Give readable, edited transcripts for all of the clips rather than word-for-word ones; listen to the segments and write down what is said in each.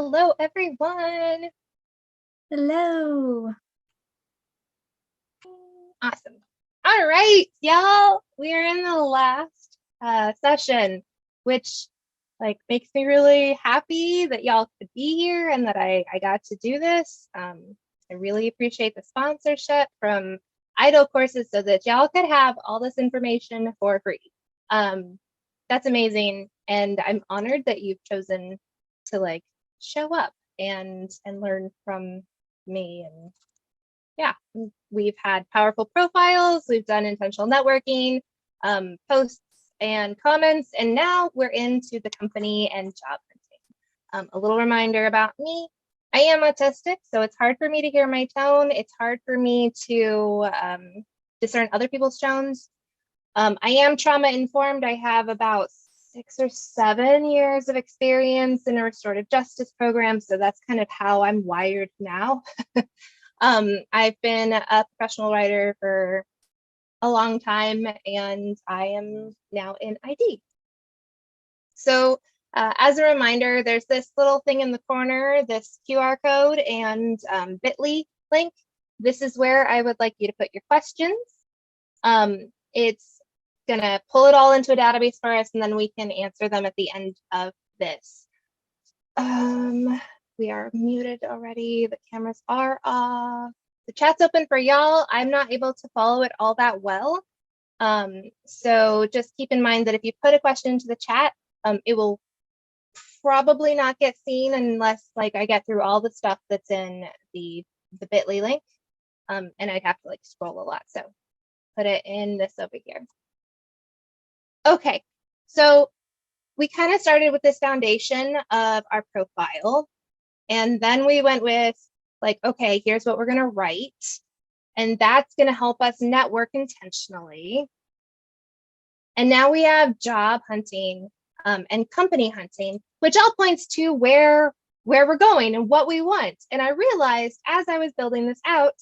Hello, everyone. Hello. Awesome. All right, y'all. We are in the last session, which makes me really happy that y'all could be here and that I got to do this. I really appreciate the sponsorship from Idle Courses so that y'all could have all this information for free. That's amazing, and I'm honored that you've chosen to show up and learn from me. And yeah, we've had powerful profiles, we've done intentional networking, posts and comments, and now we're into the company and job hunting. A little reminder about me. I am autistic, so it's hard for me to hear my tone. It's hard for me to discern other people's tones. I am trauma informed. I have about 6 or 7 years of experience in a restorative justice program, so that's kind of how I'm wired now. I've been a professional writer for a long time, and I am now in ID. So as a reminder, there's this little thing in the corner, this QR code and bit.ly link. This is where I would like you to put your questions. It's gonna pull it all into a database for us, and then we can answer them at the end of this. We are muted already. The cameras are off. The chat's open for y'all. I'm not able to follow it all that well. So just keep in mind that if you put a question into the chat, it will probably not get seen unless I get through all the stuff that's in the bit.ly link. And I'd have to scroll a lot. So put it in this over here. Okay, so we kind of started with this foundation of our profile. And then we went with okay, here's what we're going to write. And that's going to help us network intentionally. And now we have job hunting and company hunting, which all points to where we're going and what we want. And I realized as I was building this out,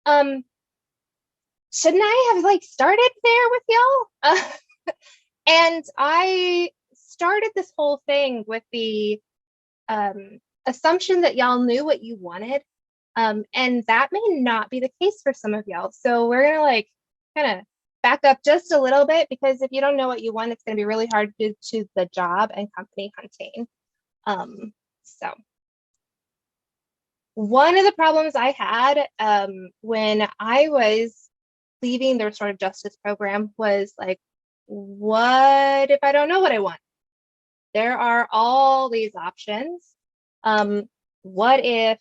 shouldn't I have started there with y'all? And I started this whole thing with the assumption that y'all knew what you wanted. And that may not be the case for some of y'all. So we're gonna kind of back up just a little bit, because if you don't know what you want, it's gonna be really hard to choose the job and company hunting. So one of the problems I had when I was leaving the restorative justice program was what if I don't know what I want? There are all these options. What if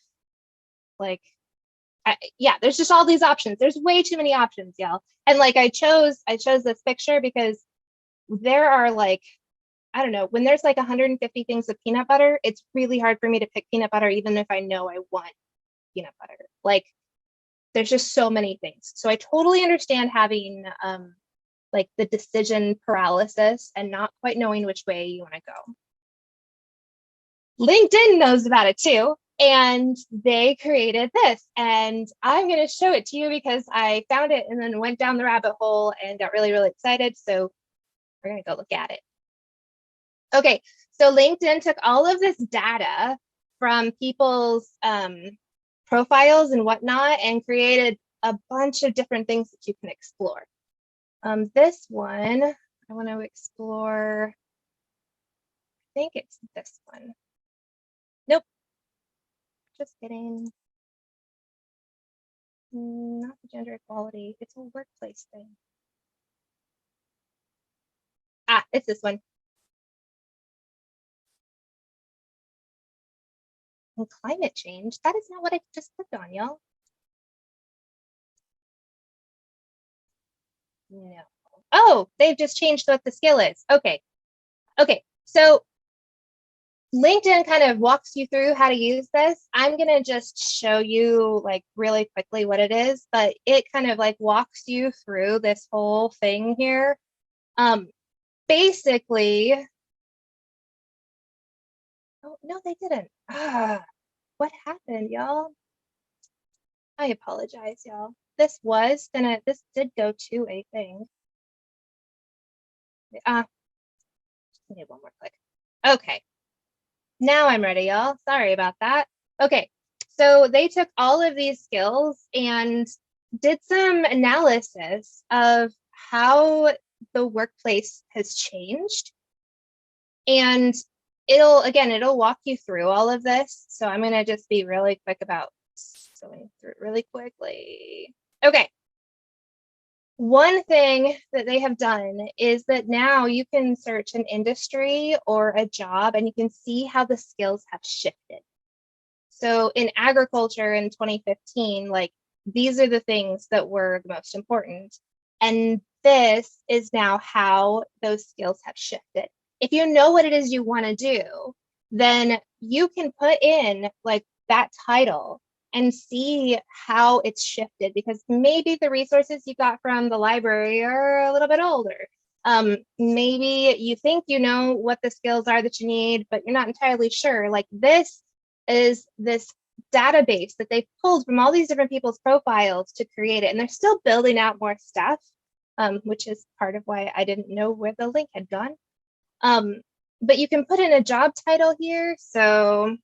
there's just all these options. There's way too many options, y'all. And I chose this picture because there are I don't know, when there's 150 things of peanut butter, it's really hard for me to pick peanut butter, even if I know I want peanut butter. There's just so many things. So I totally understand having the decision paralysis and not quite knowing which way you want to go. LinkedIn knows about it too, and they created this, and I'm going to show it to you because I found it and then went down the rabbit hole and got really, really excited. So we're going to go look at it. Okay, so LinkedIn took all of this data from people's profiles and whatnot and created a bunch of different things that you can explore. This one, I want to explore, I think it's this one. Nope, just kidding. Not the gender equality, it's a workplace thing. It's this one. And climate change, that is not what I just clicked on, y'all. No. Oh, they've just changed what the skill is. Okay. So LinkedIn kind of walks you through how to use this. I'm going to just show you really quickly what it is, but it kind of walks you through this whole thing here. Basically, oh, no, they didn't. What happened, y'all? I apologize, y'all. This did go to a thing. Just need one more click. Okay. Now I'm ready, y'all. Sorry about that. Okay, so they took all of these skills and did some analysis of how the workplace has changed. And it'll walk you through all of this. So I'm going to just be really quick about going through it really quickly. Okay. One thing that they have done is that now you can search an industry or a job and you can see how the skills have shifted. So in agriculture in 2015, like these are the things that were the most important. And this is now how those skills have shifted. If you know what it is you want to do, then you can put in like that title and see how it's shifted, because maybe the resources you got from the library are a little bit older. Maybe you think you know what the skills are that you need, but you're not entirely sure. Like this is this database that they've pulled from all these different people's profiles to create it. And they're still building out more stuff, which is part of why I didn't know where the link had gone. But you can put in a job title here. So,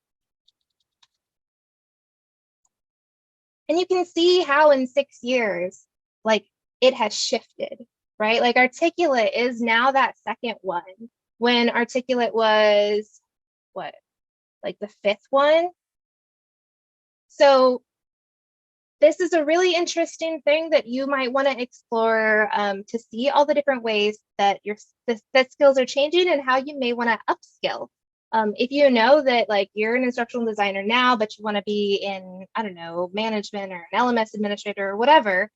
and you can see how in 6 years, like it has shifted, right? Like articulate is now that second one, when articulate was what, like the fifth one. So this is a really interesting thing that you might want to explore, to see all the different ways that that skills are changing and how you may want to upskill. If you know that like you're an instructional designer now, but you want to be in, I don't know, management or an LMS administrator or whatever,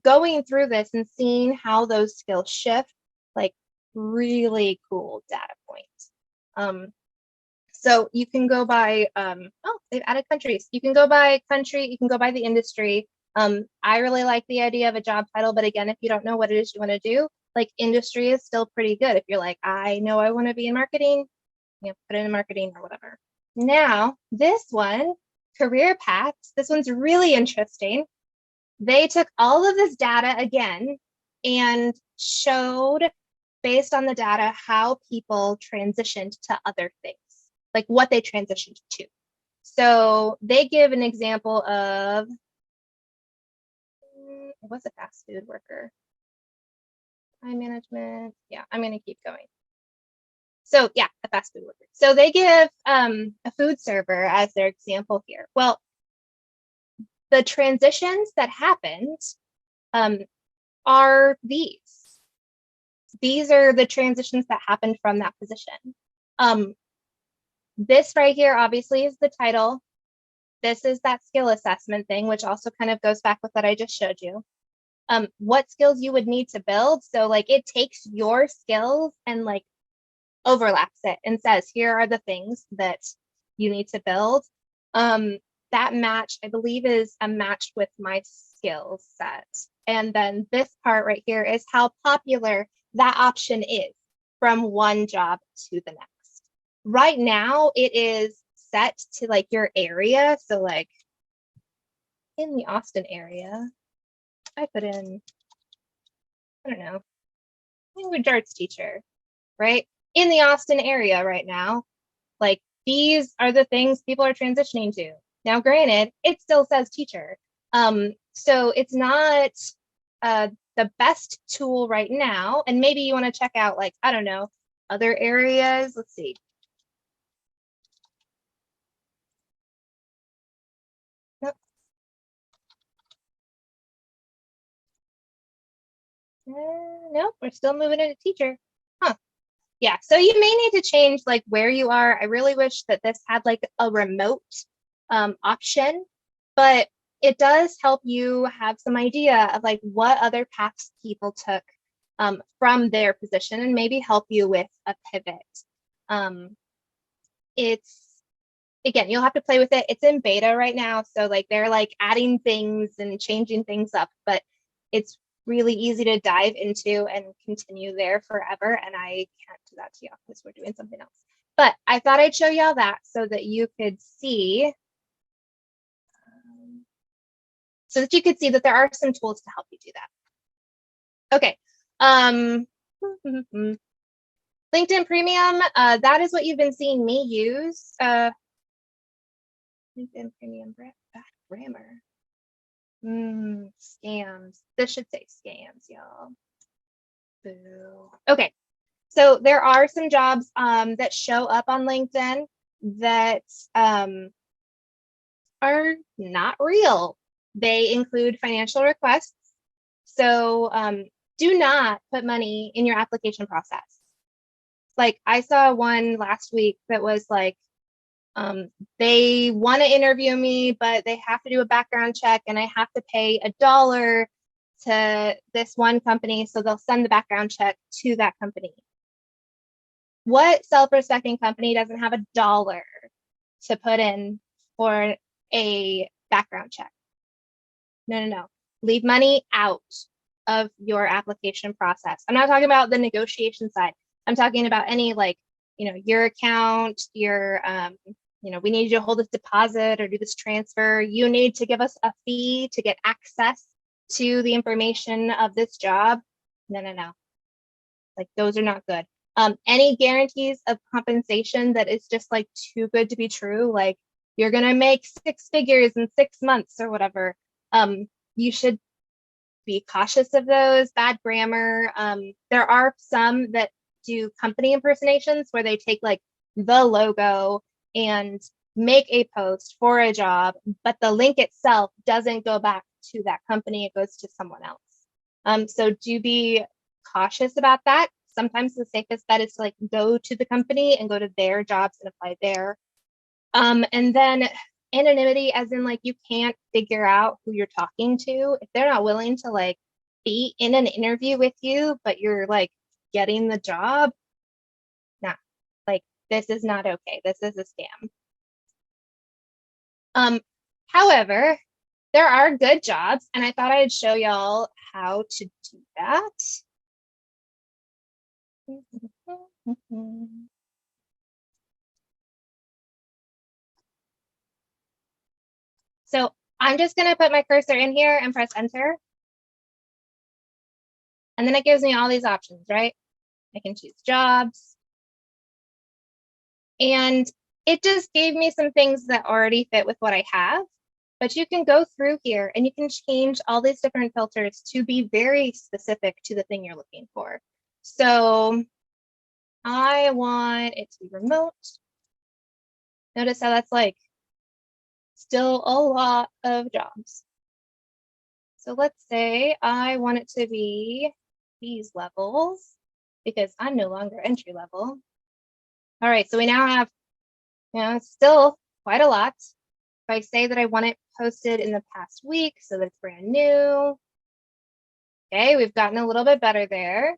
going through this and seeing how those skills shift, like really cool data points. So you can go by, oh, they've added countries. You can go by country, you can go by the industry. I really like the idea of a job title, but again, if you don't know what it is you want to do, like industry is still pretty good. If you're like, I know I want to be in marketing, put it in marketing or whatever. Now, this one, career paths, this one's really interesting. They took all of this data again and showed, based on the data, how people transitioned to other things, like what they transitioned to. So they give an example of, it was a fast food worker. Time management. Yeah, I'm going to keep going. So yeah, a fast food worker. So they give a food server as their example here. Well, the transitions that happened are these. These are the transitions that happened from that position. This right here obviously is the title. This is that skill assessment thing, which also kind of goes back with what I just showed you. What skills you would need to build. So like it takes your skills and like overlaps it and says, here are the things that you need to build. That match, I believe, is a match with my skill set. And then this part right here is how popular that option is from one job to the next. Right now, it is set to like your area. So like in the Austin area, I put in, I don't know, language arts teacher, right? In the Austin area right now, like these are the things people are transitioning to. Now, granted, it still says teacher. So it's not the best tool right now. And maybe you want to check out like, I don't know, other areas. Let's see. Nope. Nope, we're still moving into teacher. Huh. Yeah, so you may need to change like where you are. I really wish that this had like a remote option, but it does help you have some idea of like what other paths people took from their position and maybe help you with a pivot. It's, again, you'll have to play with it. It's in beta right now, so like they're like adding things and changing things up, but it's really easy to dive into and continue there forever. And I can't do that to y'all because we're doing something else. But I thought I'd show y'all that so that you could see, that there are some tools to help you do that. Okay. LinkedIn Premium, that is what you've been seeing me use. LinkedIn Premium, bad grammar. Scams. This should say scams, y'all. Boo. Okay, so there are some jobs that show up on LinkedIn that are not real. They include financial requests. So do not put money in your application process. Like I saw one last week that was like, they want to interview me, but they have to do a background check and I have to pay $1 to this one company. So they'll send the background check to that company. What self-respecting company doesn't have $1 to put in for a background check? No. Leave money out of your application process. I'm not talking about the negotiation side. I'm talking about any like, your account, your, we need you to hold this deposit or do this transfer. You need to give us a fee to get access to the information of this job. No. Like those are not good. Any guarantees of compensation that is just like too good to be true, like you're gonna make 6 figures in 6 months or whatever. You should be cautious of those. Bad grammar. There are some that do company impersonations where they take like the logo and make a post for a job, but the link itself doesn't go back to that company. It goes to someone else. So do be cautious about that. Sometimes the safest bet is to like go to the company and go to their jobs and apply there. And then anonymity, as in like you can't figure out who you're talking to. If they're not willing to like be in an interview with you, but you're like getting the job, nah, like this is not okay. This is a scam. However, there are good jobs, and I thought I'd show y'all how to do that. So I'm just going to put my cursor in here and press enter. And then it gives me all these options, right? I can choose jobs. And it just gave me some things that already fit with what I have. But you can go through here and you can change all these different filters to be very specific to the thing you're looking for. So I want it to be remote. Notice how that's like still a lot of jobs. So let's say I want it to be these levels because I'm no longer entry level. All right, so we now have, it's still quite a lot. If I say that I want it posted in the past week so that it's brand new. Okay, we've gotten a little bit better there.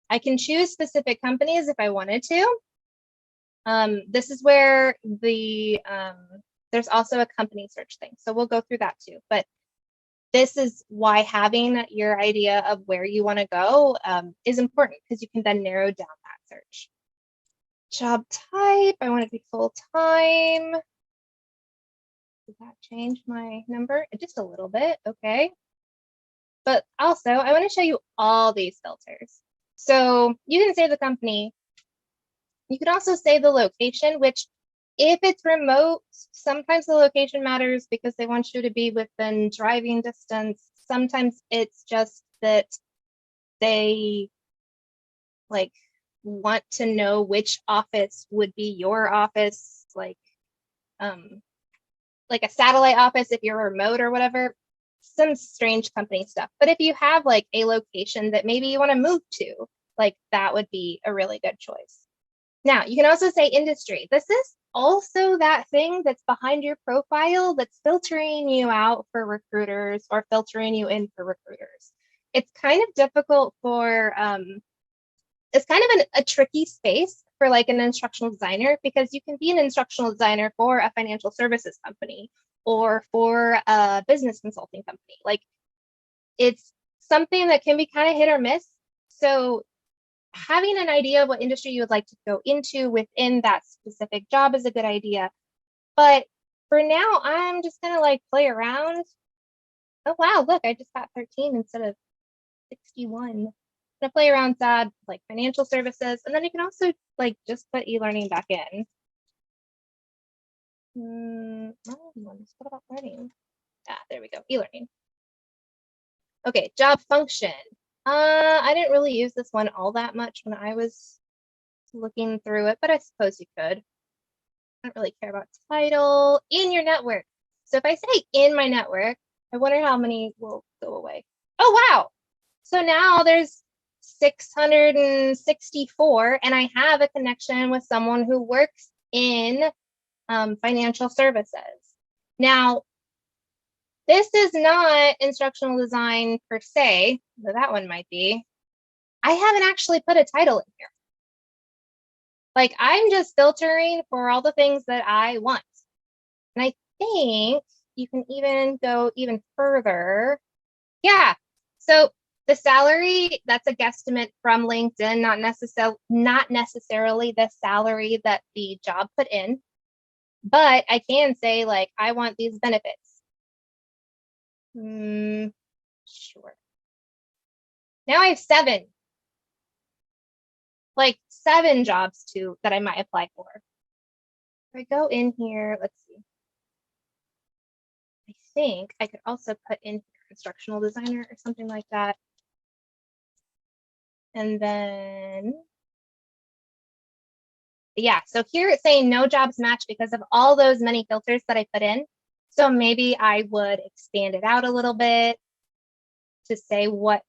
I can choose specific companies if I wanted to. This is where there's also a company search thing. So we'll go through that too. But this is why having your idea of where you want to go is important because you can then narrow down that search. Job type, I want it to be full-time. Does that change my number? Just a little bit, okay. But also, I want to show you all these filters. So you can say the company. You could also say the location, which if it's remote, sometimes the location matters because they want you to be within driving distance. Sometimes it's just that they like want to know which office would be your office, like a satellite office if you're remote or whatever. Some strange company stuff. But if you have like a location that maybe you want to move to, like that would be a really good choice. Now, you can also say industry. This is also that thing that's behind your profile that's filtering you out for recruiters or filtering you in for recruiters. It's kind of difficult for, it's kind of a tricky space for like an instructional designer because you can be an instructional designer for a financial services company or for a business consulting company. Like it's something that can be kind of hit or miss. So having an idea of what industry you would like to go into within that specific job is a good idea. But for now, I'm just gonna like play around. Oh wow, look, I just got 13 instead of 61. gonna play around sad like financial services, and then you can also like just put e-learning back in. What about learning? Ah, there we go, e-learning. Okay, job function. I didn't really use this one all that much when I was looking through it, but I suppose you could. I don't really care about title. In your network. So if I say in my network, I wonder how many will go away. Oh, wow. So now there's 664, and I have a connection with someone who works in financial services. Now, this is not instructional design per se, though that one might be. I haven't actually put a title in here. Like, I'm just filtering for all the things that I want. And I think you can even go even further. Yeah. So the salary, that's a guesstimate from LinkedIn, not necessarily the salary that the job put in. But I can say, like, I want these benefits. Sure. Now I have 7. Like 7 jobs that I might apply for. If I go in here, let's see. I think I could also put in instructional designer or something like that. And then, yeah, so here it's saying no jobs match because of all those many filters that I put in. So maybe I would expand it out a little bit to say what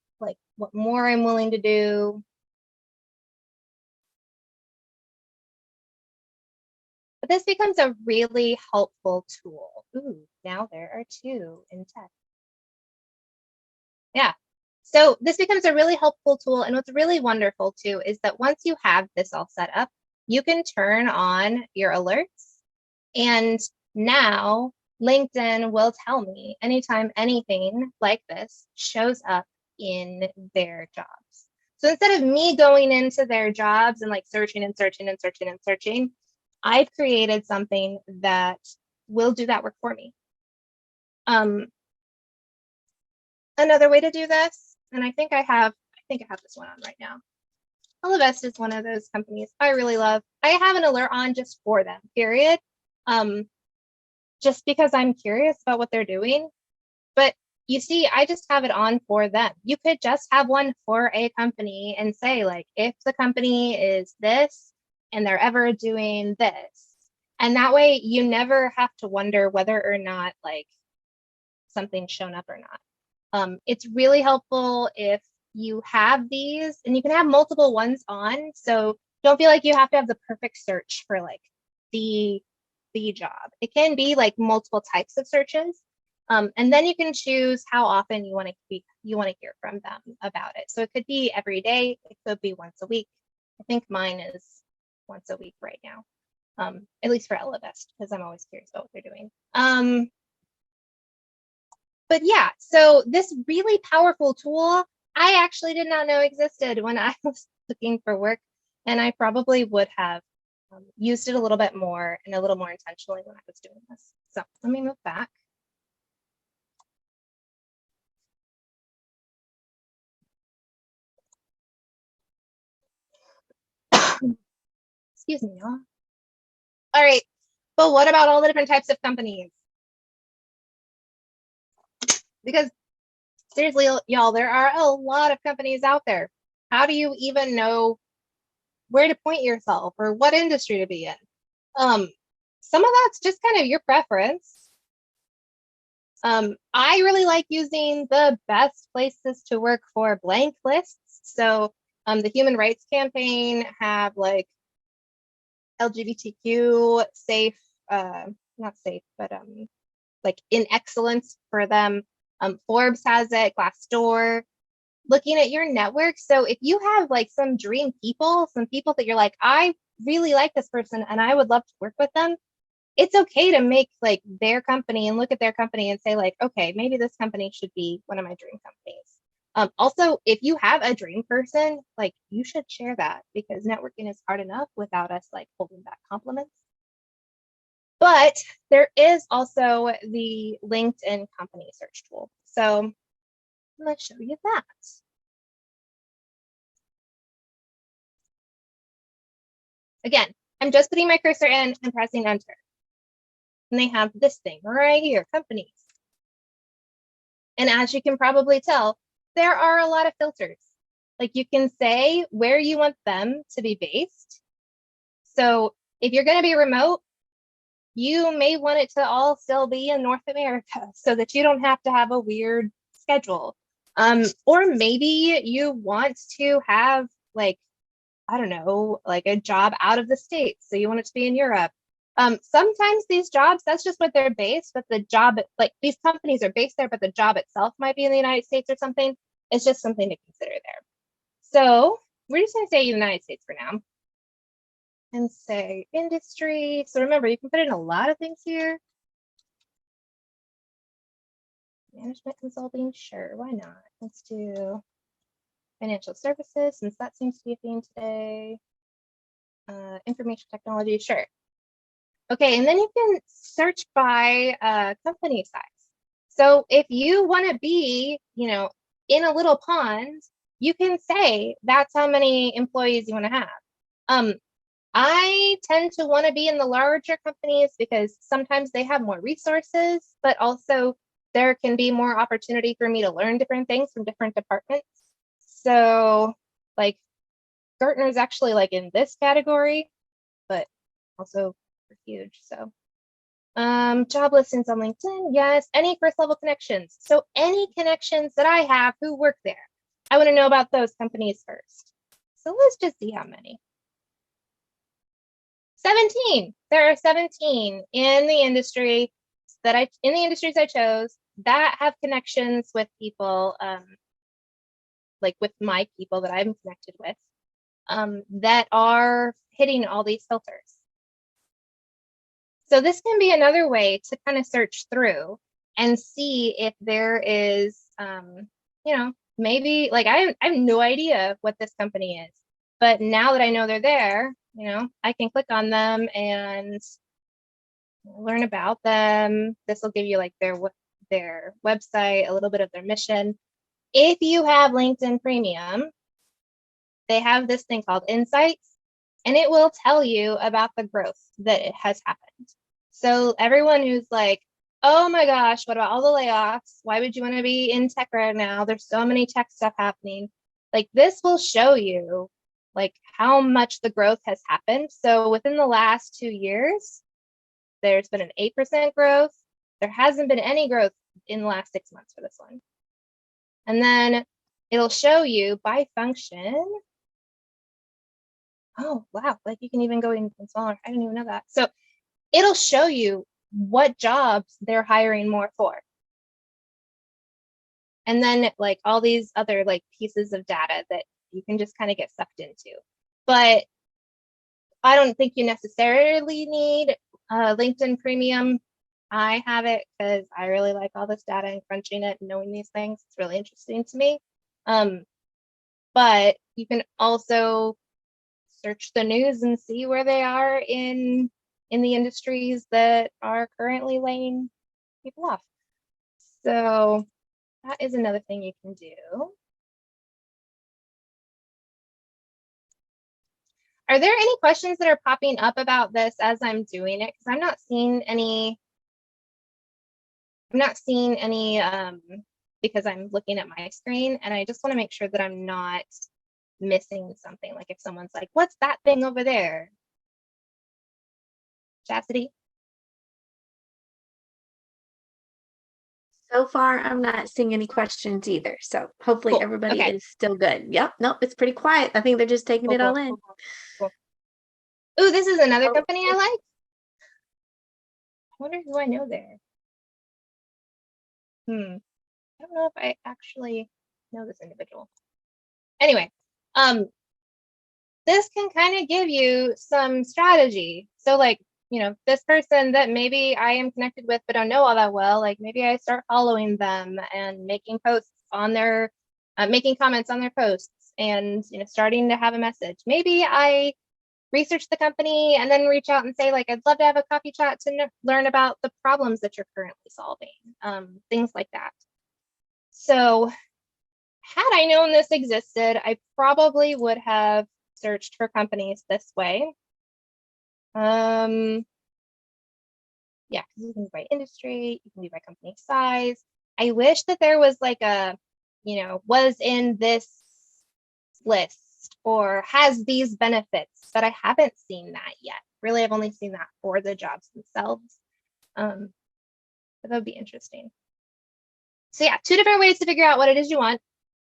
more I'm willing to do. But this becomes a really helpful tool. Ooh, now there are 2 in tech. Yeah. So this becomes a really helpful tool. And what's really wonderful too is that once you have this all set up, you can turn on your alerts. And now LinkedIn will tell me anytime anything like this shows up in their jobs. So instead of me going into their jobs and like searching and searching and searching and searching, I've created something that will do that work for me. Another way to do this, and I think I have this one on right now. Elevest is one of those companies I really love. I have an alert on just for them, period. Just because I'm curious about what they're doing. But you see, I just have it on for them. You could just have one for a company and say, like, if the company is this and they're ever doing this. And that way you never have to wonder whether or not like something's shown up or not. It's really helpful if you have these, and you can have multiple ones on. So don't feel like you have to have the perfect search for like the job. It can be like multiple types of searches. And then you can choose how often you want to hear from them about it. So it could be every day, it could be once a week. I think mine is once a week right now. At least for Elevest, because I'm always curious about what they're doing. But yeah, so this really powerful tool, I actually did not know existed when I was looking for work, and I probably would have used it a little bit more and a little more intentionally when I was doing this. So let me move back. Excuse me, y'all. All right, but what about all the different types of companies? Because seriously, y'all, there are a lot of companies out there. How do you even know where to point yourself or what industry to be in? Some of that's just kind of your preference. I really like using the best places to work for blank lists. So the Human Rights Campaign have like LGBTQ safe, not safe, but like in excellence for them. Forbes has it, Glassdoor. Looking at your network. So if you have like some dream people, some people that you're like, I really like this person and I would love to work with them, it's okay to make like their company and look at their company and say like, okay, maybe this company should be one of my dream companies. Also, if you have a dream person, like you should share that because networking is hard enough without us like holding back compliments. But there is also the LinkedIn company search tool. So let's show you that. Again, I'm just putting my cursor in and pressing enter. And they have this thing right here, companies. And as you can probably tell, there are a lot of filters. Like you can say where you want them to be based. So if you're going to be remote, you may want it to all still be in North America so that you don't have to have a weird schedule. Or maybe you want to have like, I don't know, like a job out of the States. So you want it to be in Europe. Sometimes these jobs, that's just what they're based, but the job, like these companies are based there, but the job itself might be in the United States or something. It's just something to consider there. So we're just going to say United States for now. And say industry. So remember, you can put in a lot of things here. Management consulting, sure, why not? Let's do financial services, since that seems to be a theme today. Information technology, sure. Okay, and then you can search by company size. So if you want to be, you know, in a little pond, you can say that's how many employees you want to have. I tend to want to be in the larger companies because sometimes they have more resources, but also there can be more opportunity for me to learn different things from different departments. So like Gartner is actually like in this category, but also huge. So job listings on LinkedIn, yes. Any first level connections. So any connections that I have who work there, I want to know about those companies first. So let's just see how many. 17. There are 17 in the industry in the industries I chose that have connections with people, like with my people that I'm connected with, that are hitting all these filters. So this can be another way to kind of search through and see if there is, you know, maybe like I have no idea what this company is, but now that I know they're there, you know, I can click on them and learn about them. This will give you like their website, a little bit of their mission. If you have LinkedIn Premium, they have this thing called Insights, and it will tell you about the growth that it has happened. So everyone who's like, oh my gosh, what about all the layoffs? Why would you want to be in tech right now? There's so many tech stuff happening. Like this will show you like how much the growth has happened. So within the last 2 years, there's been an 8% growth. There hasn't been any growth in the last 6 months for this one. And then it'll show you by function. Oh, wow. Like you can even go even smaller. I didn't even know that. So it'll show you what jobs they're hiring more for. And then like all these other like pieces of data that you can just kind of get sucked into. But I don't think you necessarily need LinkedIn Premium. I have it because I really like all this data and crunching it and knowing these things. It's really interesting to me. But you can also search the news and see where they are in the industries that are currently laying people off. So that is another thing you can do. Are there any questions that are popping up about this as I'm doing it? Because I'm not seeing any because I'm looking at my screen, and I just want to make sure that I'm not missing something. Like if someone's like, what's that thing over there? Chastity? So far, I'm not seeing any questions either. So hopefully Cool. everybody Okay. is still good. Yep. Nope. It's pretty quiet. I think they're just taking it all in. Cool. Ooh, this is another company I like. I wonder who I know there. I don't know if I actually know this individual. Anyway, this can kind of give you some strategy. So like, you know, this person that maybe I am connected with but don't know all that well, like maybe I start following them and making posts on their, making comments on their posts and, you know, starting to have a message. Maybe I research the company and then reach out and say like, I'd love to have a coffee chat to learn about the problems that you're currently solving, things like that. So had I known this existed, I probably would have searched for companies this way. Yeah, because you can by industry, you can do by company size. I wish that there was like a, was in this list or has these benefits, but I haven't seen that yet. Really, I've only seen that for the jobs themselves. But that would be interesting. So yeah, two different ways to figure out what it is you want.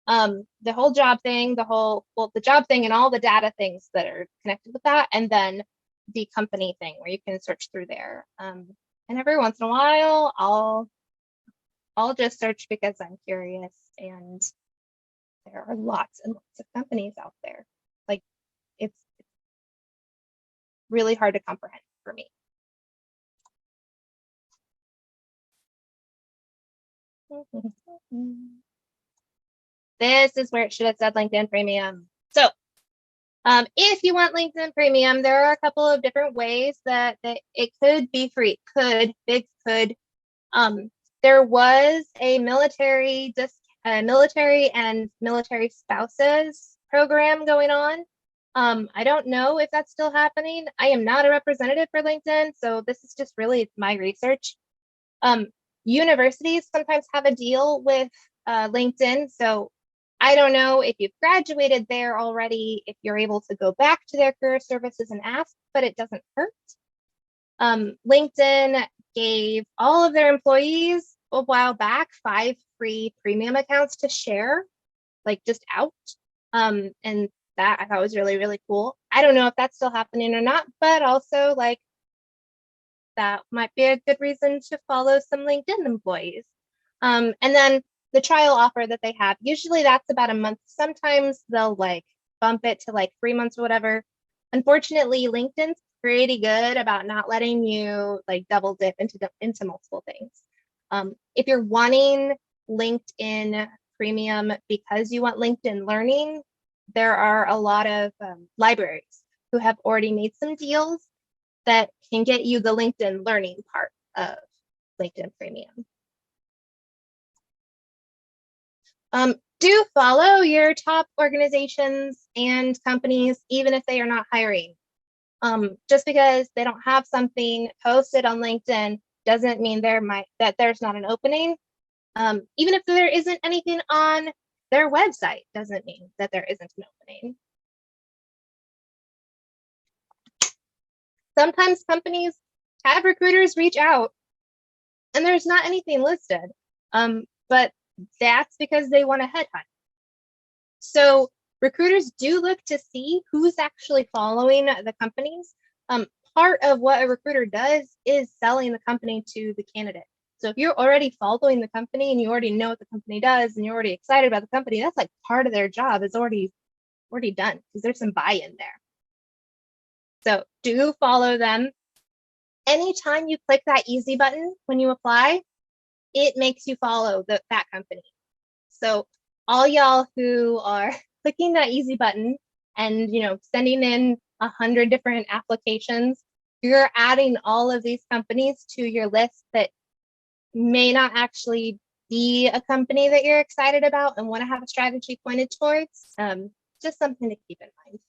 The whole job thing, the job thing and all the data things that are connected with that, and then the company thing where you can search through there. And every once in a while, I'll just search because I'm curious, and there are lots and lots of companies out there. Like it's really hard to comprehend for me. This is where it should have said LinkedIn Premium. So if you want LinkedIn Premium, there are a couple of different ways that it could be free. Big could. There was a military and military spouses program going on. I don't know if that's still happening. I am not a representative for LinkedIn, so this is just really my research. Universities sometimes have a deal with LinkedIn, so I don't know if you've graduated there already, if you're able to go back to their career services and ask, but it doesn't hurt. LinkedIn gave all of their employees a while back 5 free premium accounts to share, like just out. And that I thought was really, really cool. I don't know if that's still happening or not, but also like that might be a good reason to follow some LinkedIn employees. And then the trial offer that they have, usually that's about a month. Sometimes they'll like bump it to like 3 months or whatever. Unfortunately, LinkedIn's pretty good about not letting you like double dip into multiple things. If you're wanting LinkedIn Premium because you want LinkedIn Learning, there are a lot of libraries who have already made some deals that can get you the LinkedIn Learning part of LinkedIn Premium. Do follow your top organizations and companies, even if they are not hiring. Just because they don't have something posted on LinkedIn doesn't mean that there's not an opening. Even if there isn't anything on their website, doesn't mean that there isn't an opening. Sometimes companies have recruiters reach out and there's not anything listed, but that's because they want to headhunt. So recruiters do look to see who's actually following the companies. Part of what a recruiter does is selling the company to the candidate. So if you're already following the company and you already know what the company does and you're already excited about the company, that's like part of their job is already done because there's some buy-in there. So do follow them. Anytime you click that easy button when you apply, it makes you follow that company. So all y'all who are clicking that easy button and sending in 100 different applications, you're adding all of these companies to your list that may not actually be a company that you're excited about and want to have a strategy pointed towards. Just something to keep in mind.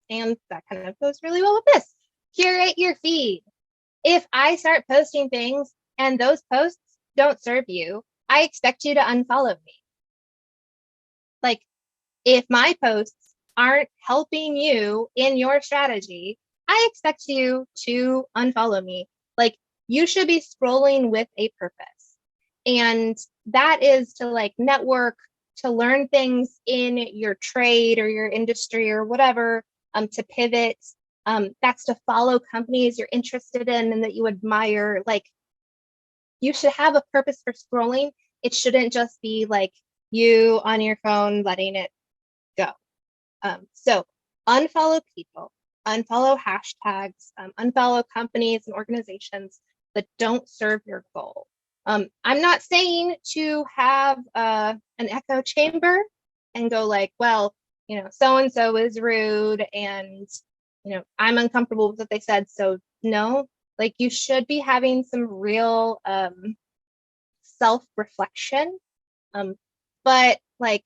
And that kind of goes really well with this. Curate your feed. If I start posting things and those posts don't serve you, I expect you to unfollow me. Like, if my posts aren't helping you in your strategy, I expect you to unfollow me. Like, you should be scrolling with a purpose. And that is to like network, to learn things in your trade or your industry or whatever, to pivot. That's to follow companies you're interested in and that you admire. Like, you should have a purpose for scrolling. It shouldn't just be like you on your phone letting it go. So unfollow people, unfollow hashtags, unfollow companies and organizations that don't serve your goal. I'm not saying to have an echo chamber and go like, well, so-and-so is rude and, I'm uncomfortable with what they said. So no, like you should be having some real self-reflection. But like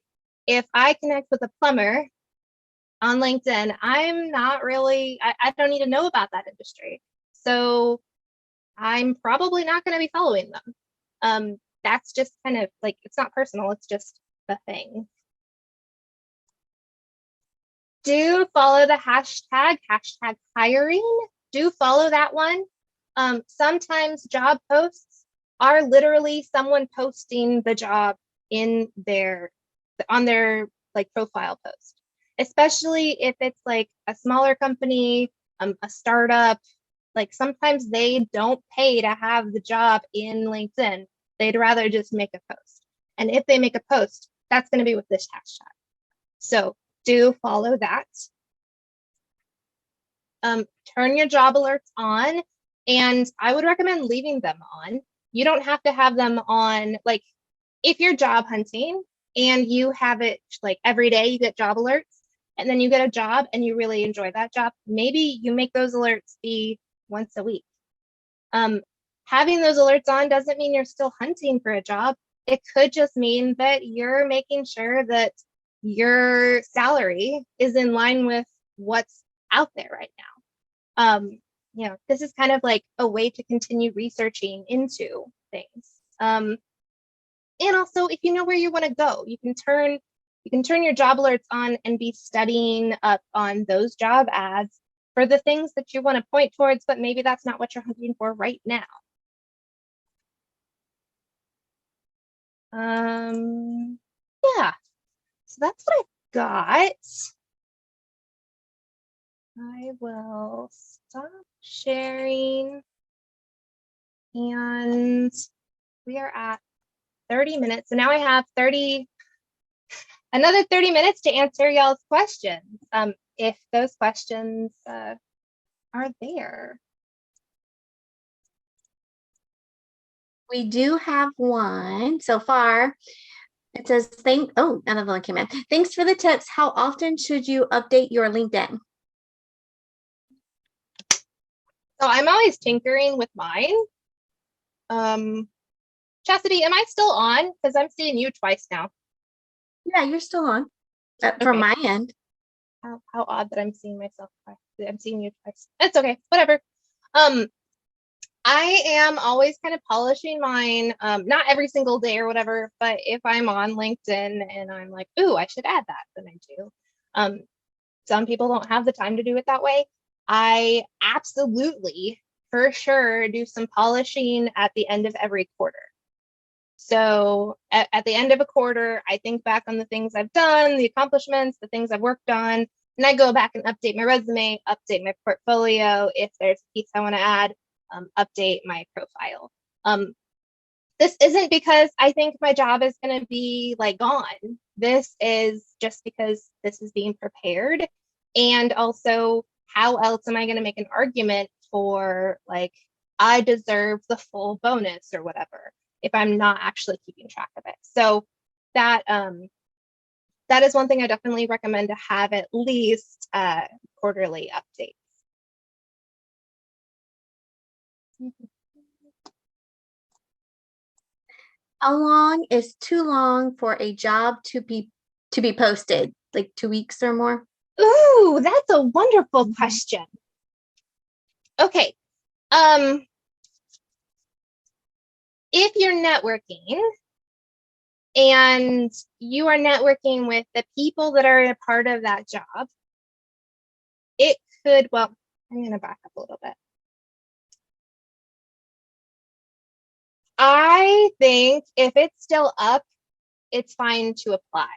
if I connect with a plumber on LinkedIn, I'm not really, I don't need to know about that industry. So I'm probably not going to be following them. That's just kind of like, it's not personal, it's just the thing. Do follow the hashtag hiring. Do follow that one. Sometimes job posts are literally someone posting the job in their on their like profile post, especially if it's like a smaller company, a startup. Like sometimes they don't pay to have the job in LinkedIn. They'd rather just make a post. And if they make a post, that's going to be with this hashtag. So do follow that. Turn your job alerts on, and I would recommend leaving them on. You don't have to have them on, like if you're job hunting and you have it like every day, you get job alerts, and then you get a job and you really enjoy that job, maybe you make those alerts be once a week. Having those alerts on doesn't mean you're still hunting for a job. It could just mean that you're making sure that your salary is in line with what's out there right now. This is kind of like a way to continue researching into things. And also, if you know where you want to go, you can turn your job alerts on and be studying up on those job ads for the things that you want to point towards, but maybe that's not what you're hunting for right now. Yeah, so that's what I've got. I will stop sharing, and we are at 30 minutes. So now I have another 30 minutes to answer y'all's questions. If those questions are there. We do have one so far. It says, another one came in. Thanks for the tips. How often should you update your LinkedIn? So I'm always tinkering with mine. Chastity, am I still on? Because I'm seeing you twice now. Yeah, you're still on. From my end. How odd that I'm seeing myself twice. I'm seeing you twice. It's okay. Whatever. I am always kind of polishing mine, not every single day or whatever, but if I'm on LinkedIn and I'm like, ooh, I should add that, then I do. Some people don't have the time to do it that way. I absolutely, for sure, do some polishing at the end of every quarter. So at the end of a quarter, I think back on the things I've done, the accomplishments, the things I've worked on, and I go back and update my resume, update my portfolio. If there's a piece I want to add, update my profile. This isn't because I think my job is going to be like gone. This is just because this is being prepared. And also, how else am I going to make an argument for like, I deserve the full bonus or whatever if I'm not actually keeping track of it? So that is one thing I definitely recommend, to have at least quarterly updates. How long is too long for a job to be posted? Like 2 weeks or more? Ooh, that's a wonderful question. Okay. If you're networking and you are networking with the people that are a part of that job, it could, well, I'm going to back up a little bit. I think if it's still up, it's fine to apply.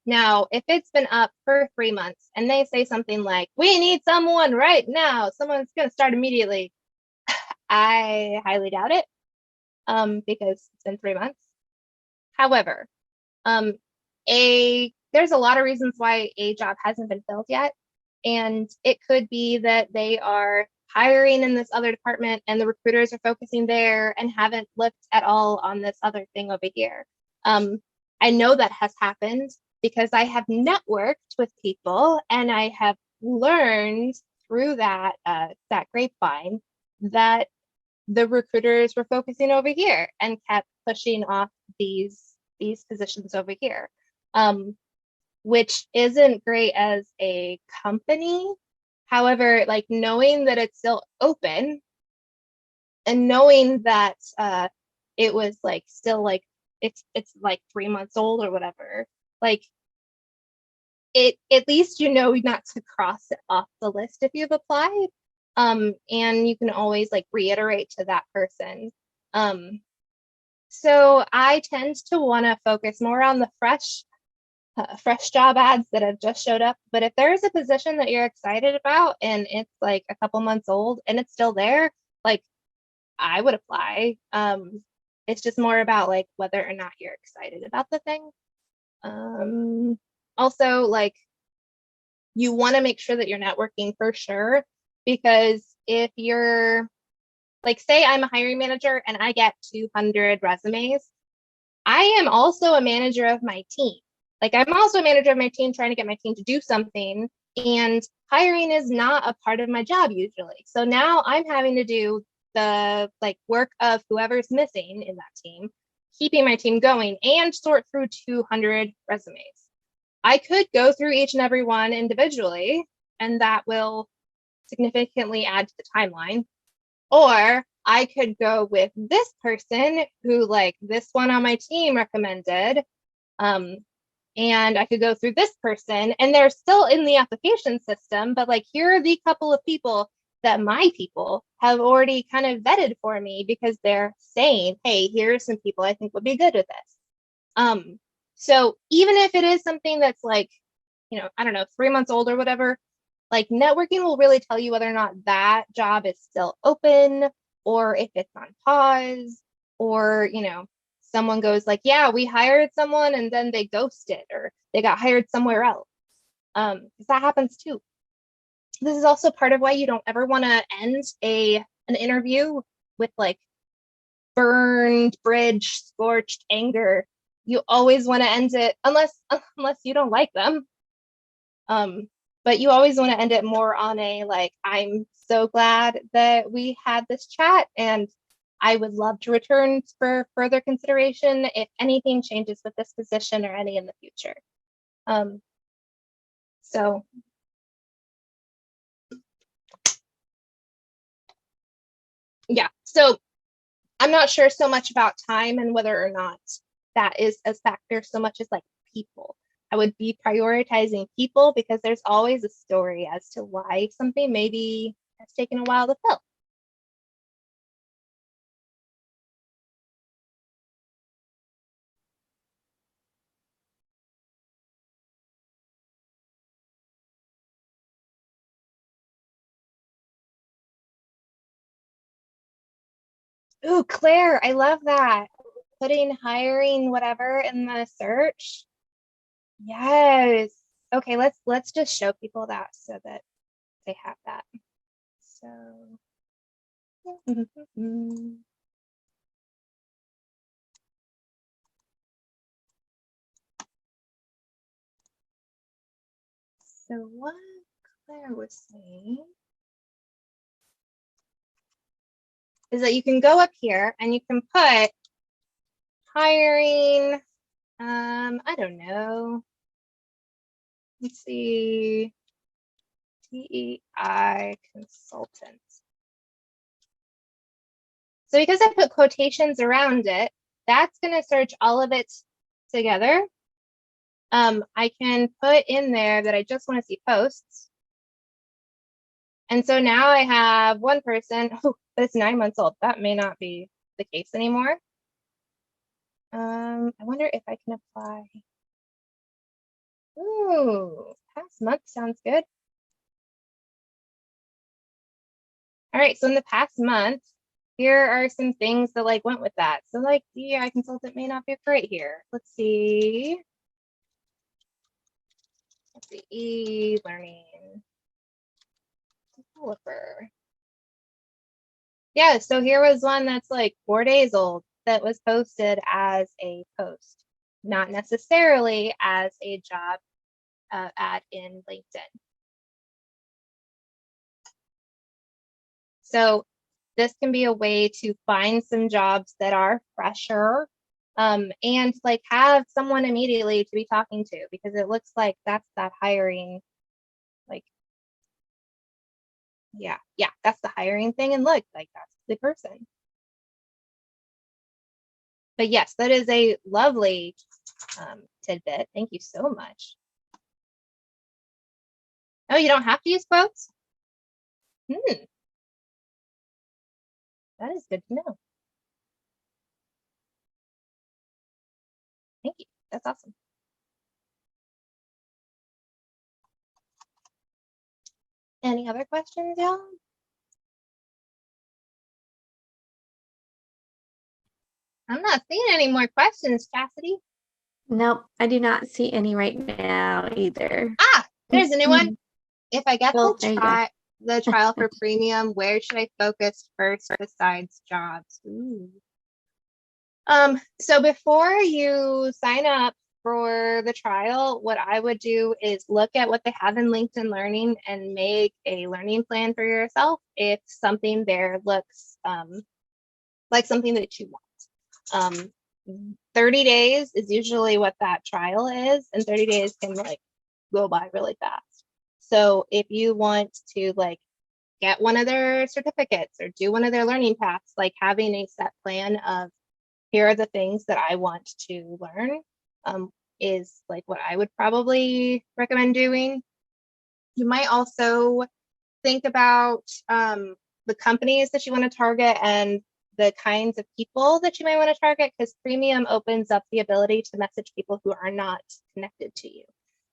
Now, if it's been up for 3 months and they say something like, we need someone right now, someone's going to start immediately, I highly doubt it, because it's been 3 months. However, there's a lot of reasons why a job hasn't been filled yet. And it could be that they are hiring in this other department and the recruiters are focusing there and haven't looked at all on this other thing over here. I know that has happened because I have networked with people and I have learned through that grapevine that the recruiters were focusing over here and kept pushing off these positions over here. which isn't great as a company. However, like knowing that it's still open and knowing that it was like still like it's like 3 months old or whatever, like it at least you know not to cross it off the list if you've applied. And you can always like reiterate to that person. So I tend to want to focus more on the fresh job ads that have just showed up. But if there's a position that you're excited about and it's like a couple months old and it's still there, like I would apply. It's just more about like whether or not you're excited about the thing. Also, like you want to make sure that you're networking for sure, because if you're like, say I'm a hiring manager and I get 200 resumes, I am also a manager of my team. Like I'm also a manager of my team trying to get my team to do something, and hiring is not a part of my job usually. So now I'm having to do the like work of whoever's missing in that team, keeping my team going and sort through 200 resumes. I could go through each and every one individually, and that will significantly add to the timeline. Or I could go with this person who like this one on my team recommended. And I could go through this person and they're still in the application system, but like here are the couple of people that my people have already kind of vetted for me because they're saying, hey, here's some people I think would be good with this. So even if it is something that's like, I don't know, 3 months old or whatever, like networking will really tell you whether or not that job is still open or if it's on pause, or someone goes like, yeah, we hired someone and then they ghosted or they got hired somewhere else. Because that happens too. This is also part of why you don't ever want to end an interview with like burned bridge, scorched anger. You always want to end it unless you don't like them. But you always want to end it more on a like, I'm so glad that we had this chat and I would love to return for further consideration if anything changes with this position or any in the future. So yeah, so I'm not sure so much about time and whether or not that is a factor so much as like people. I would be prioritizing people because there's always a story as to why something maybe has taken a while to fill. Ooh, Claire, I love that. Putting hiring whatever in the search. Yes. Okay, let's just show people that so that they have that. So so what Claire was saying is that you can go up here and you can put hiring, I don't know. Let's see, DEI consultant. So because I put quotations around it, that's going to search all of it together. I can put in there that I just want to see posts. And so now I have one person, oh, but it's 9 months old. That may not be the case anymore. I wonder if I can apply. Ooh, past month sounds good. All right, so in the past month, here are some things that like went with that. So like DEI consultant may not be great here. Let's see. Let's see, e-learning developer. Yeah, so here was one that's like 4 days old that was posted as a post, not necessarily as a job ad in LinkedIn. So this can be a way to find some jobs that are fresher and like have someone immediately to be talking to, because it looks like that's that hiring, like, yeah, that's the hiring thing. And look, like that's the person. But yes, that is a lovely tidbit. Thank you so much. Oh, you don't have to use quotes? That is good to know. Thank you. That's awesome. Any other questions, y'all? I'm not seeing any more questions, Chastity. Nope, I do not see any right now either. Ah, there's a new one. If I get Oh, there you go. the trial for premium, where should I focus first besides jobs? Ooh. So before you sign up for the trial, what I would do is look at what they have in LinkedIn Learning and make a learning plan for yourself if something there looks like something that you want. 30 days is usually what that trial is, and 30 days can like go by really fast. So if you want to like get one of their certificates or do one of their learning paths, like having a set plan of here are the things that I want to learn is like what I would probably recommend doing. You might also think about the companies that you want to target and the kinds of people that you might want to target, because premium opens up the ability to message people who are not connected to you.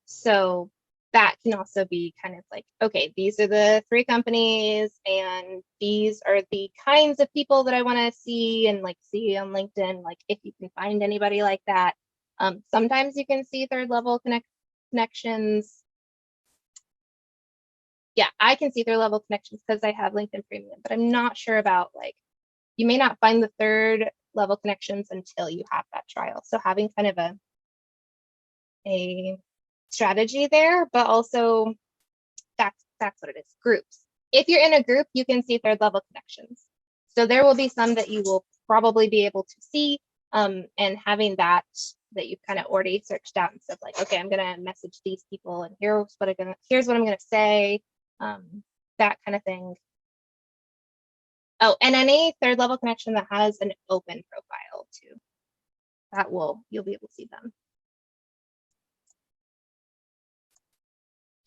So that can also be kind of like, okay, these are the 3 companies and these are the kinds of people that I want to see and like see on LinkedIn, like if you can find anybody like that. Sometimes you can see third level connections. Yeah, I can see third level connections because I have LinkedIn Premium, but I'm not sure about like, you may not find the third level connections until you have that trial. So having kind of a strategy there, but also that's what it is. Groups. If you're in a group, you can see third level connections. So there will be some that you will probably be able to see, and having that you've kind of already searched out and said like, okay, I'm gonna message these people and here's what I'm gonna say, that kind of thing. Oh, and any third level connection that has an open profile too, you'll be able to see them.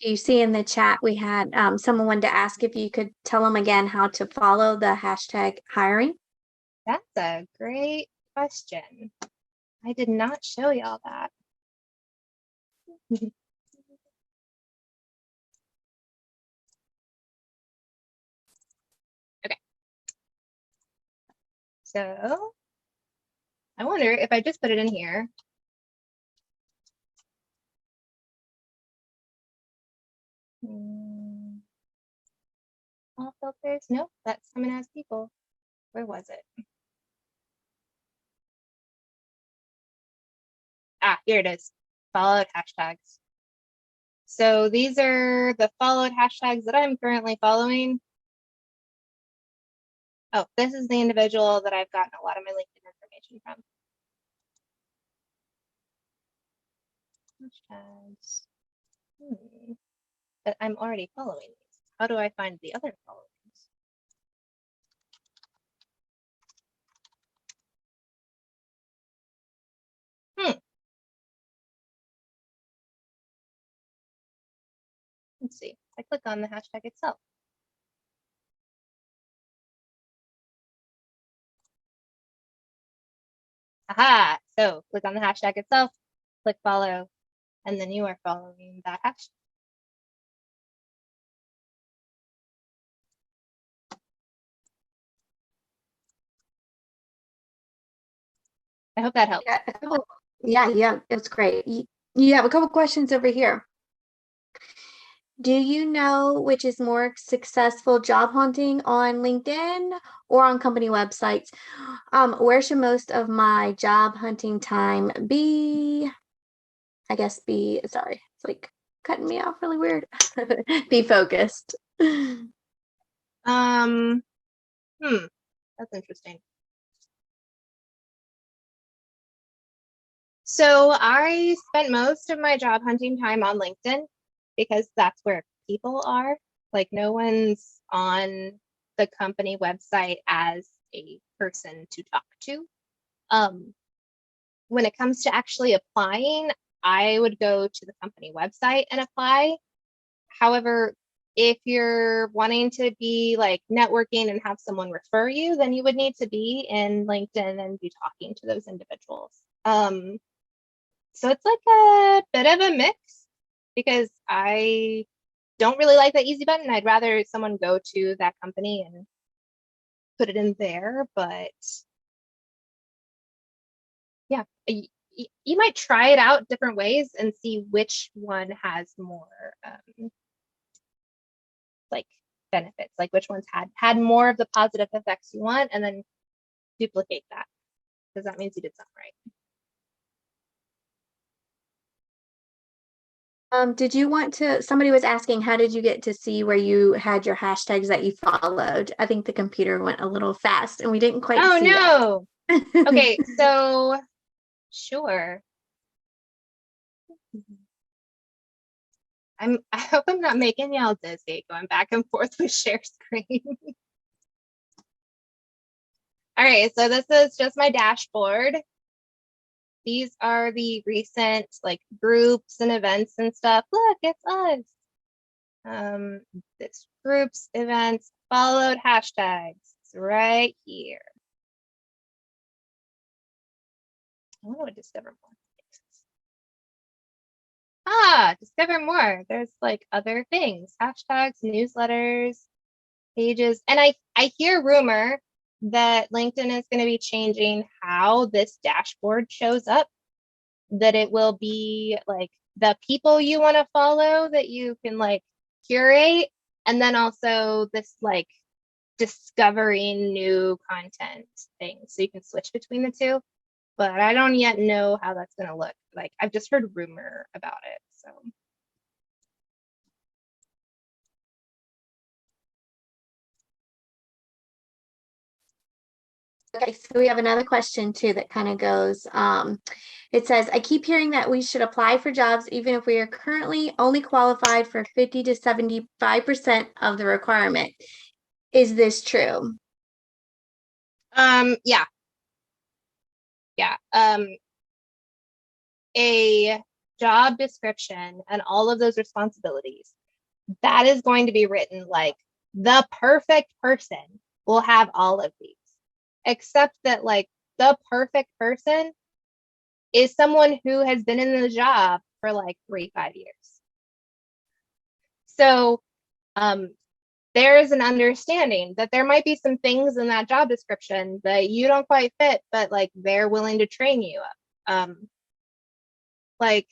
You see in the chat, we had someone wanted to ask if you could tell them again how to follow the hashtag hiring. That's a great question. I did not show y'all that. Okay. So I wonder if I just put it in here. All filters. Nope, that's coming as people. Where was it? Ah, here it is. Followed hashtags. So these are the followed hashtags that I'm currently following. Oh, this is the individual that I've gotten a lot of my LinkedIn information from. Hashtags. But I'm already following these. How do I find the other followings? Let's see. I click on the hashtag itself. Aha! So click on the hashtag itself, click follow, and then you are following that hashtag. I hope that helps. Yeah, it's great. You have a couple questions over here. Do you know which is more successful, job hunting on LinkedIn or on company websites? Where should most of my job hunting time be? I guess sorry, it's like cutting me off really weird. Be focused. That's interesting. So I spent most of my job hunting time on LinkedIn because that's where people are. Like no one's on the company website as a person to talk to. Um, when it comes to actually applying, I would go to the company website and apply. However, if you're wanting to be like networking and have someone refer you, then you would need to be in LinkedIn and be talking to those individuals. So it's like a bit of a mix because I don't really like that easy button. I'd rather someone go to that company and put it in there. But yeah, you might try it out different ways and see which one has more like benefits, like which ones had more of the positive effects you want, and then duplicate that because that means you did something right. Did you want to, somebody was asking, how did you get to see where you had your hashtags that you followed? I think the computer went a little fast and we didn't quite Oh see no. that. Okay, so sure. I hope I'm not making y'all dizzy going back and forth with share screen. All right, so this is just my dashboard. These are the recent like groups and events and stuff. Look, it's us. This groups, events, followed hashtags. It's right here. I want to discover more. Discover more. There's like other things, hashtags, newsletters, pages. And I hear rumor that LinkedIn is going to be changing how this dashboard shows up, that it will be like the people you want to follow that you can like curate, and then also this like discovering new content thing. So you can switch between the two. But I don't yet know how that's going to look. Like I've just heard rumor about it. So Okay, so we have another question too that kind of goes, it says, I keep hearing that we should apply for jobs even if we are currently only qualified for 50 to 75% of the requirement. Is this true? yeah. Yeah. A job description and all of those responsibilities, that is going to be written like the perfect person will have all of these, except that like the perfect person is someone who has been in the job for like 3-5 years. So there is an understanding that there might be some things in that job description that you don't quite fit, but like they're willing to train you up. Like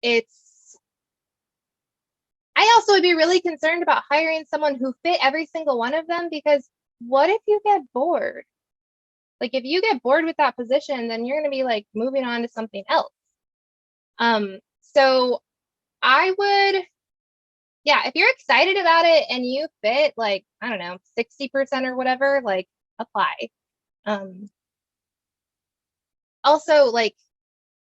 it's, I also would be really concerned about hiring someone who fit every single one of them, because what if you get bored? Like if you get bored with that position, then you're going to be like moving on to something else. So I would, yeah, if you're excited about it and you fit like, I don't know, 60% or whatever, like apply. Also, like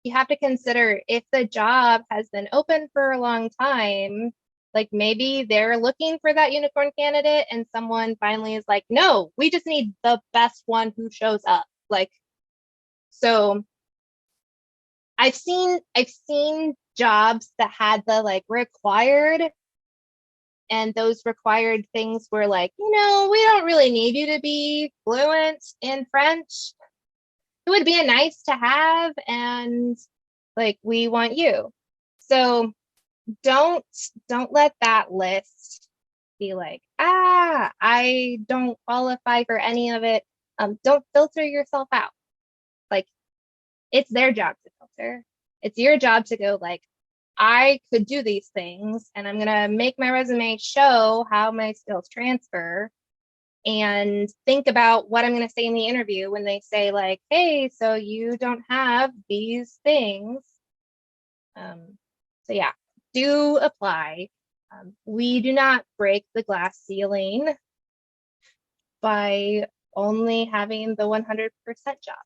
you have to consider if the job has been open for a long time, like maybe they're looking for that unicorn candidate and someone finally is like, no, we just need the best one who shows up. Like, so I've seen jobs that had the like required, and those required things were like, we don't really need you to be fluent in French. It would be a nice to have, and like we want you. So don't let that list be like, I don't qualify for any of it. Don't filter yourself out. Like it's their job to filter. It's your job to go like, I could do these things and I'm going to make my resume show how my skills transfer, and think about what I'm going to say in the interview when they say like, hey, so you don't have these things. So yeah, do apply. We do not break the glass ceiling by only having the 100% jobs.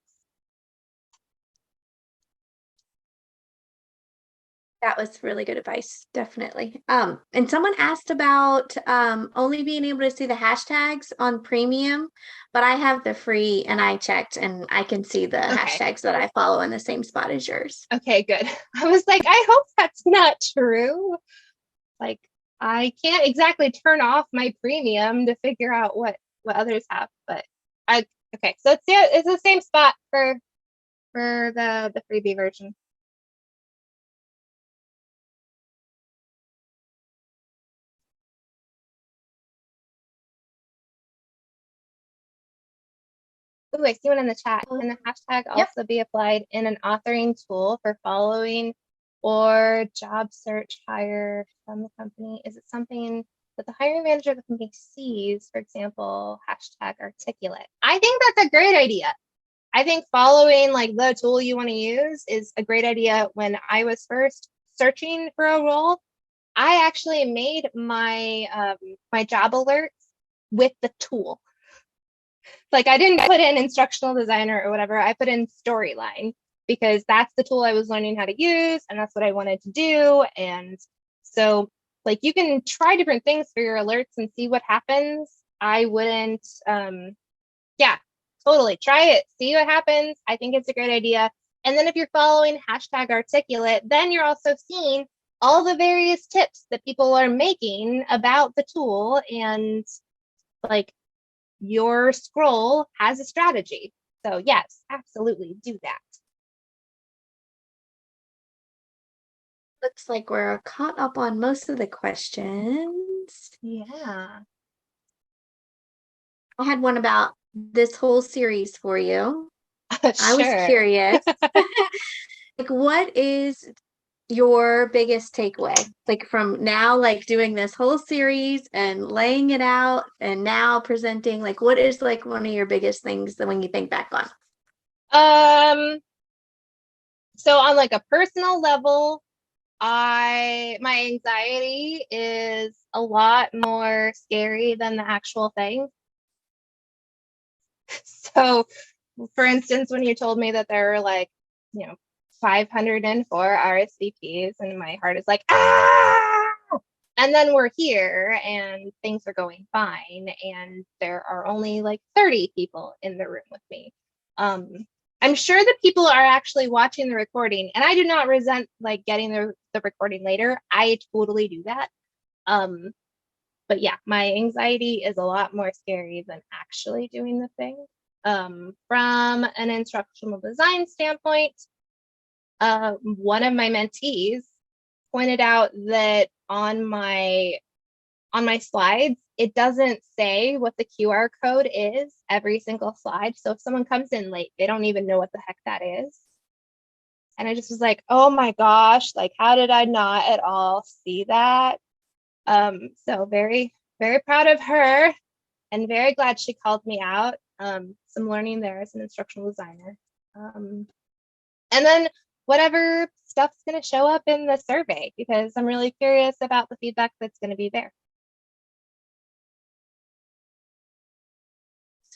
That was really good advice, definitely. And someone asked about only being able to see the hashtags on premium, but I have the free and I checked and I can see the Okay. hashtags that I follow in the same spot as yours. Okay, good. I was like, I hope that's not true. Like, I can't exactly turn off my premium to figure out what others have, but I okay. So it's the same spot for the freebie version. Ooh, I see one in the chat. Can the hashtag Yep. also be applied in an authoring tool for following or job search hire from the company? Is it something that the hiring manager of the company sees, for example, hashtag articulate? I think that's a great idea. I think following like the tool you want to use is a great idea. When I was first searching for a role, I actually made my job alerts with the tool. Like I didn't put in instructional designer or whatever. I put in storyline because that's the tool I was learning how to use and that's what I wanted to do. And so like you can try different things for your alerts and see what happens. I wouldn't yeah, totally. Try it. See what happens. I think it's a great idea. And then if you're following hashtag articulate, then you're also seeing all the various tips that people are making about the tool, and like your scroll has a strategy. So yes, absolutely do that. Looks like we're caught up on most of the questions. Yeah. I had one about this whole series for you. I was Sure. curious. Like, what is your biggest takeaway? Like from now, like doing this whole series and laying it out and now presenting, like what is like one of your biggest things that when you think back on? So on like a personal level, my anxiety is a lot more scary than the actual thing. So for instance, when you told me that there were like, 504 RSVPs, and my heart is like, ah! And then we're here and things are going fine. And there are only like 30 people in the room with me. I'm sure that people are actually watching the recording, and I do not resent like getting the recording later. I totally do that. But yeah, my anxiety is a lot more scary than actually doing the thing. From an instructional design standpoint, one of my mentees pointed out that on my slides, it doesn't say what the QR code is every single slide. So if someone comes in late, they don't even know what the heck that is. And I just was like, oh my gosh, like how did I not at all see that? So very, very proud of her and very glad she called me out. Some learning there as an instructional designer. And then whatever stuff's going to show up in the survey, because I'm really curious about the feedback that's going to be there.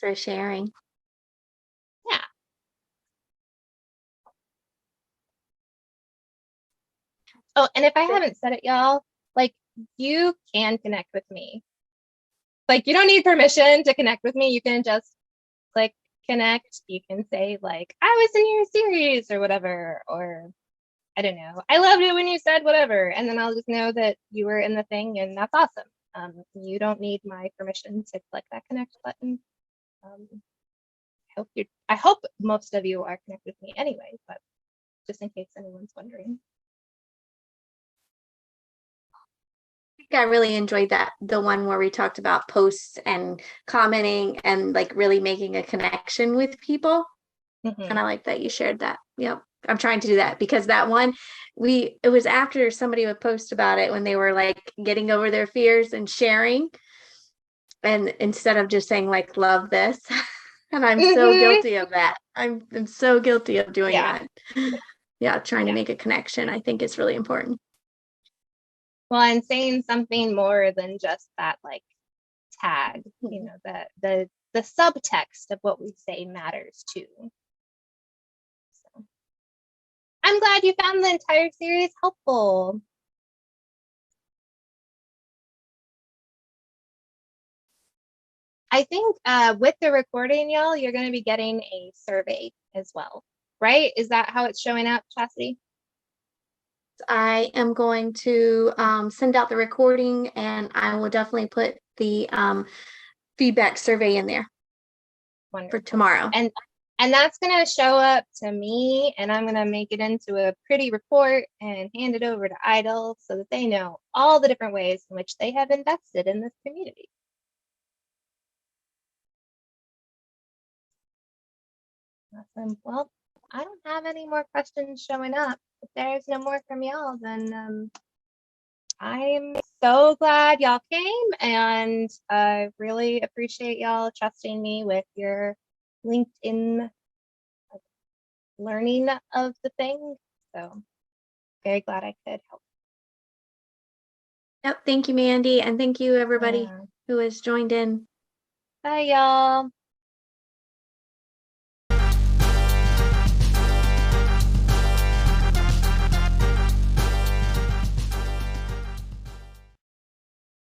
Thanks for sharing. Yeah. Oh, and if I haven't said it, y'all, like you can connect with me. Like you don't need permission to connect with me. You can just click connect. You can say like, I was in your series or whatever, or I don't know. I loved it when you said whatever. And then I'll just know that you were in the thing and that's awesome. You don't need my permission to click that connect button. I hope most of you are connected with me anyway, but just in case anyone's wondering. I really enjoyed that, the one where we talked about posts and commenting and like really making a connection with people. And I like that you shared that. Yep. I'm trying to do that because that one, it was after somebody would post about it when they were like getting over their fears and sharing. And instead of just saying like, love this. And I'm so guilty of that. I'm so guilty of doing that. Yeah. Trying to make a connection. I think it's really important. Well, and saying something more than just that like tag, the subtext of what we say matters too. So I'm glad you found the entire series helpful. I think with the recording, y'all, you're going to be getting a survey as well, right? Is that how it's showing up, Chastity? I am going to send out the recording, and I will definitely put the feedback survey in there Wonderful. for tomorrow. And that's going to show up to me, and I'm going to make it into a pretty report and hand it over to Idle so that they know all the different ways in which they have invested in this community. Awesome. Well, I don't have any more questions showing up. If there's no more from y'all, then I'm so glad y'all came, and I really appreciate y'all trusting me with your LinkedIn learning of the thing. So very glad I could help. Yep. Thank you, Mandy. And thank you, everybody Yeah. who has joined in. Bye, y'all.